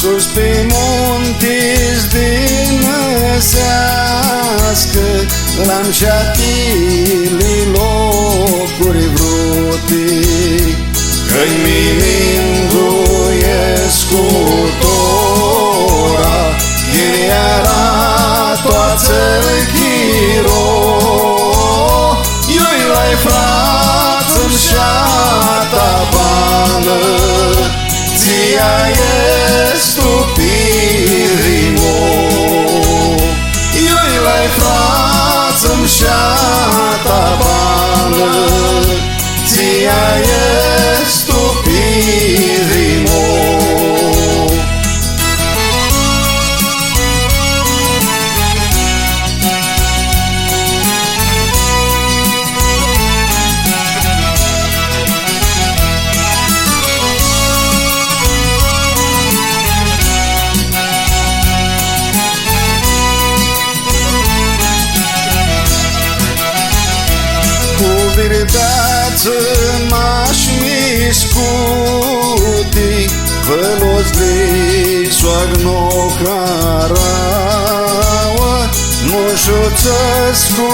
sus pe munte-ți dinăsească, l-am șatile locuri vrute, că-i milinduiesc cu tora, chiriara toată-l chiro. Eu-i lai frață-mi șata bană, ția e stupirimo. Eu-i lai frață-mi șata bană, ția e stupirimo. Verdade m-aș miscuti, vălos de soagno caraua, moșoțăs cu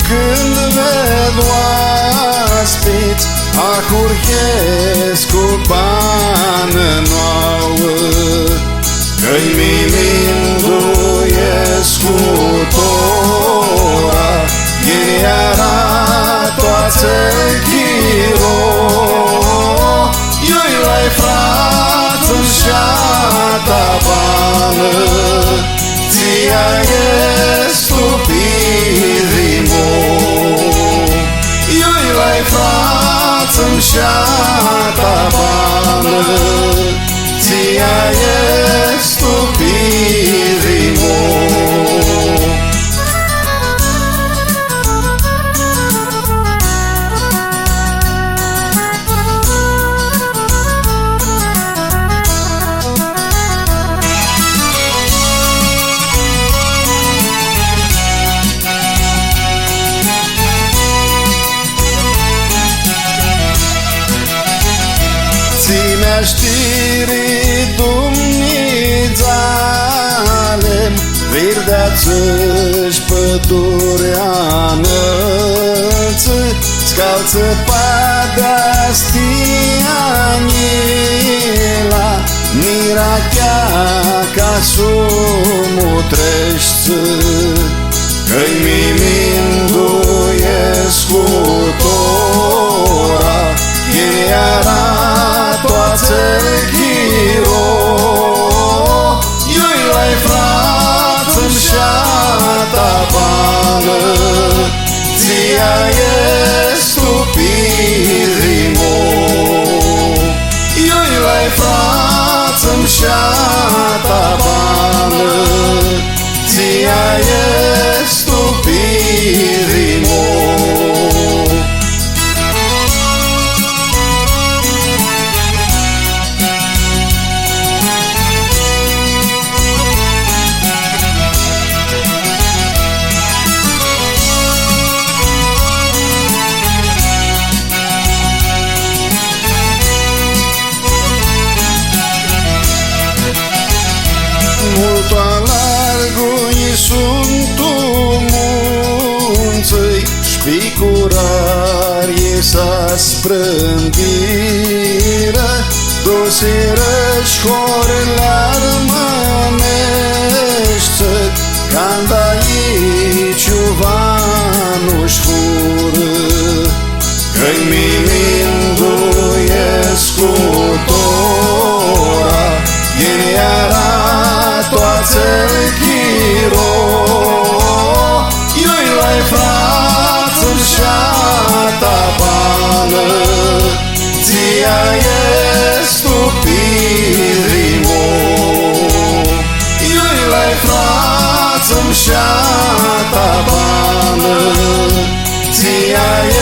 când ved oaspeți, acurchesc cu bană nouă, că-i milinduiesc cu tora, gheriara toată-l chiro. Eu-i lai frață-mi șata bană, ția e stupirimo. Eu-i lai frață-mi șata bană, ția e stupirimo. Ține știri dumnițale, verdeață-și pădureanăță, scalță pada stianila, mirachea ca sumutreșță, că-i milinduiesc cu tora, gheriara toată-l chiro. Eu-i lai frață-mi șata bană, ția e stupirimo. Eu-i lai frață-mi șata bană, ția e stupirimo. Mult alargui sunt munțăi, șpicurarie s-a sprândiră, doseră-și horelar măneșță, când aici uvanuși fură, că-i milinduiesc cu tora, gheriara toată-l chiro. Eu-i lai frață-mi șata bană, ția e stupirimo. Eu-i lai frață-mi șata bană, ția e